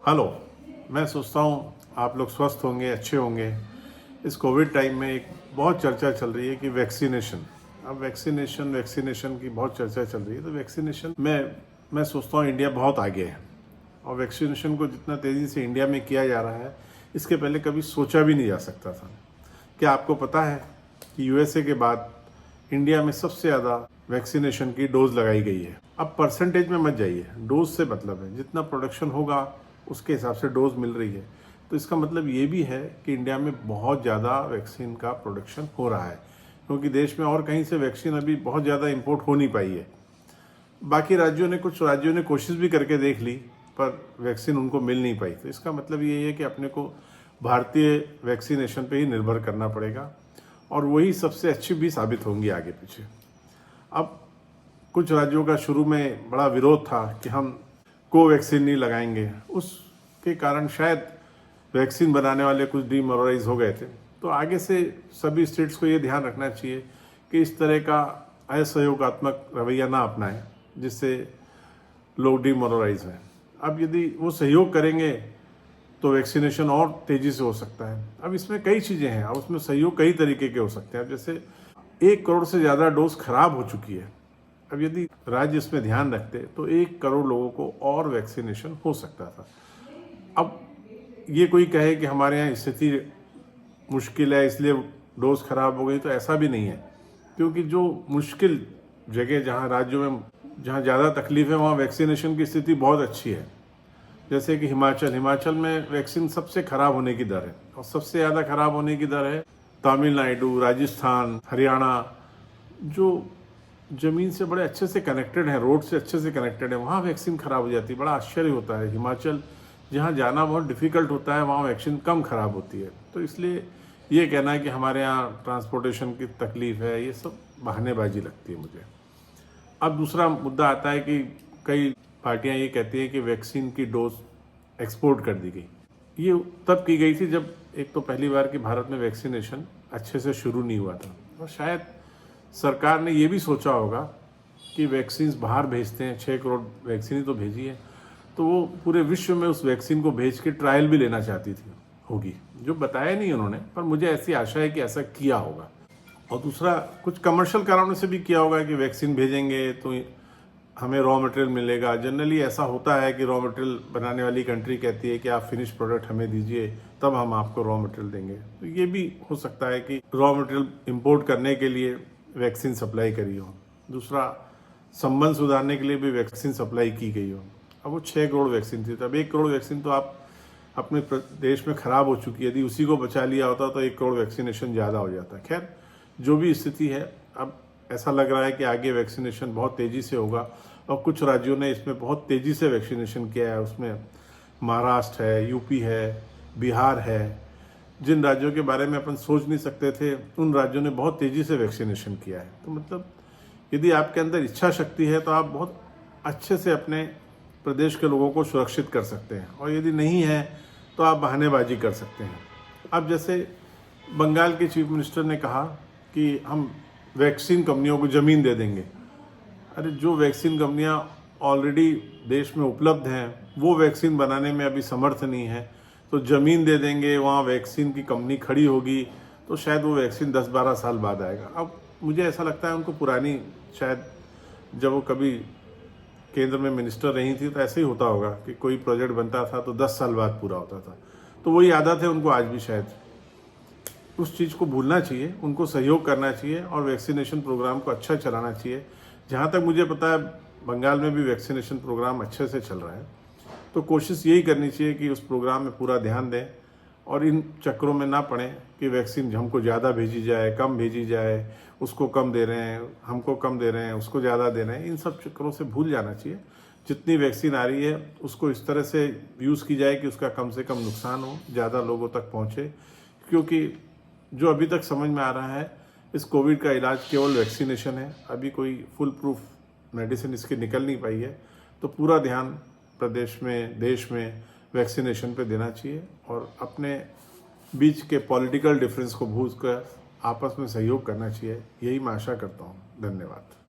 Hello. मैं सोचता हूँ आप लोग स्वस्थ होंगे, अच्छे होंगे। इस कोविड टाइम में एक बहुत चर्चा चल रही है कि वैक्सीनेशन। अब वैक्सीनेशन की बहुत चर्चा चल रही है। तो वैक्सीनेशन में मैं सोचता हूँ इंडिया बहुत आगे है। और वैक्सीनेशन को जितना तेज़ी से इंडिया में किया जा रहा है, इसके पहले कभी सोचा भी नहीं जा सकता था। क्या आपको पता है कि यूएसए के बाद इंडिया में सबसे ज़्यादा वैक्सीनेशन की डोज लगाई गई है। अब परसेंटेज में मत जाइए, डोज से मतलब है जितना प्रोडक्शन होगा उसके हिसाब से डोज मिल रही है। तो इसका मतलब ये भी है कि इंडिया में बहुत ज़्यादा वैक्सीन का प्रोडक्शन हो रहा है, क्योंकि देश में और कहीं से वैक्सीन अभी बहुत ज़्यादा इंपोर्ट हो नहीं पाई है। बाकी कुछ राज्यों ने कोशिश भी करके देख ली, पर वैक्सीन उनको मिल नहीं पाई। तो इसका मतलब ये है कि अपने को भारतीय वैक्सीनेशन पे ही निर्भर करना पड़ेगा, और वही सबसे अच्छी भी साबित होंगी आगे पीछे। अब कुछ राज्यों का शुरू में बड़ा विरोध था कि हम कोवैक्सीन नहीं लगाएंगे, उसके कारण शायद वैक्सीन बनाने वाले कुछ डीमोरलाइज हो गए थे। तो आगे से सभी स्टेट्स को ये ध्यान रखना चाहिए कि इस तरह का असहयोगात्मक रवैया ना अपनाएं जिससे लोग डीमोरलाइज हैं। अब यदि वो सहयोग करेंगे तो वैक्सीनेशन और तेज़ी से हो सकता है। अब इसमें कई चीज़ें हैं, अब उसमें सहयोग कई तरीके के हो सकते हैं। जैसे 1 करोड़ से ज़्यादा डोज खराब हो चुकी है। अब यदि राज्य इसमें ध्यान रखते तो 1 करोड़ लोगों को और वैक्सीनेशन हो सकता था। अब ये कोई कहे कि हमारे यहाँ स्थिति मुश्किल है इसलिए डोज खराब हो गई, तो ऐसा भी नहीं है। क्योंकि जो मुश्किल जगह, जहाँ राज्यों में जहाँ ज़्यादा तकलीफ है, वहाँ वैक्सीनेशन की स्थिति बहुत अच्छी है। जैसे कि हिमाचल में वैक्सीन सबसे खराब होने की दर है, और सबसे ज़्यादा खराब होने की दर है तमिलनाडु, राजस्थान, हरियाणा, जो ज़मीन से बड़े अच्छे से कनेक्टेड है, रोड से अच्छे से कनेक्टेड है, वहाँ वैक्सीन खराब हो जाती है। बड़ा आश्चर्य होता है। हिमाचल जहाँ जाना बहुत डिफ़िकल्ट होता है, वहाँ वैक्सीन कम खराब होती है। तो इसलिए ये कहना है कि हमारे यहाँ ट्रांसपोर्टेशन की तकलीफ़ है, ये सब बहानेबाजी लगती है मुझे। अब दूसरा मुद्दा आता है कि कई पार्टियां ये कहती हैं कि वैक्सीन की डोज एक्सपोर्ट कर दी गई। ये तब की गई थी जब एक तो पहली बार कि भारत में वैक्सीनेशन अच्छे से शुरू नहीं हुआ था, और शायद सरकार ने ये भी सोचा होगा कि वैक्सीन बाहर भेजते हैं, 6 करोड़ वैक्सीन ही तो भेजी है, तो वो पूरे विश्व में उस वैक्सीन को भेज के ट्रायल भी लेना चाहती थी होगी, जो बताया नहीं उन्होंने, पर मुझे ऐसी आशा है कि ऐसा किया होगा। और दूसरा, कुछ कमर्शियल कारणों से भी किया होगा कि वैक्सीन भेजेंगे तो हमें रॉ मटेरियल मिलेगा। जनरली ऐसा होता है कि रॉ मटेरियल बनाने वाली कंट्री कहती है कि आप फिनिश प्रोडक्ट हमें दीजिए, तब हम आपको रॉ मटेरियल देंगे। तो ये भी हो सकता है कि रॉ मटेरियल इंपोर्ट करने के लिए वैक्सीन सप्लाई करी हो। दूसरा, संबंध सुधारने के लिए भी वैक्सीन सप्लाई की गई हो। अब वो 6 करोड़ वैक्सीन थी, तब 1 करोड़ वैक्सीन तो आप अपने देश में खराब हो चुकी है। यदि उसी को बचा लिया होता तो 1 करोड़ वैक्सीनेशन ज़्यादा हो जाता। खैर, जो भी स्थिति है, अब ऐसा लग रहा है कि आगे वैक्सीनेशन बहुत तेज़ी से होगा, और कुछ राज्यों ने इसमें बहुत तेज़ी से वैक्सीनेशन किया है। उसमें महाराष्ट्र है, यूपी है, बिहार है। जिन राज्यों के बारे में अपन सोच नहीं सकते थे, उन राज्यों ने बहुत तेज़ी से वैक्सीनेशन किया है। तो मतलब यदि आपके अंदर इच्छा शक्ति है तो आप बहुत अच्छे से अपने प्रदेश के लोगों को सुरक्षित कर सकते हैं, और यदि नहीं है तो आप बहानेबाजी कर सकते हैं। अब जैसे बंगाल के चीफ मिनिस्टर ने कहा कि हम वैक्सीन कंपनियों को ज़मीन दे देंगे। अरे, जो वैक्सीन कंपनियां ऑलरेडी देश में उपलब्ध हैं वो वैक्सीन बनाने में अभी समर्थ नहीं है, तो ज़मीन दे देंगे, वहाँ वैक्सीन की कंपनी खड़ी होगी, तो शायद वो वैक्सीन 10-12 साल बाद आएगा। अब मुझे ऐसा लगता है उनको पुरानी, शायद जब वो कभी केंद्र में मिनिस्टर रही थी तो ऐसे ही होता होगा कि कोई प्रोजेक्ट बनता था तो 10 साल बाद पूरा होता था। तो वही आदत है उनको आज भी। शायद उस चीज़ को भूलना चाहिए, उनको सहयोग करना चाहिए, और वैक्सीनेशन प्रोग्राम को अच्छा चलाना चाहिए। जहाँ तक मुझे पता है, बंगाल में भी वैक्सीनेशन प्रोग्राम अच्छे से चल रहा है। तो कोशिश यही करनी चाहिए कि उस प्रोग्राम में पूरा ध्यान दें, और इन चक्करों में ना पड़ें कि वैक्सीन हमको ज़्यादा भेजी जाए, कम भेजी जाए, उसको कम दे रहे हैं, हमको कम दे रहे हैं, उसको ज़्यादा दे रहे हैं। इन सब चक्करों से भूल जाना चाहिए। जितनी वैक्सीन आ रही है उसको इस तरह से यूज़ की जाए कि उसका कम से कम नुकसान हो, ज़्यादा लोगों तक पहुँचे। क्योंकि जो अभी तक समझ में आ रहा है, इस कोविड का इलाज केवल वैक्सीनेशन है। अभी कोई फुल प्रूफ मेडिसिन इसकी निकल नहीं पाई है। तो पूरा ध्यान प्रदेश में, देश में वैक्सीनेशन पे देना चाहिए, और अपने बीच के पॉलिटिकल डिफरेंस को भूल कर आपस में सहयोग करना चाहिए। यही मैं आशा करता हूँ। धन्यवाद।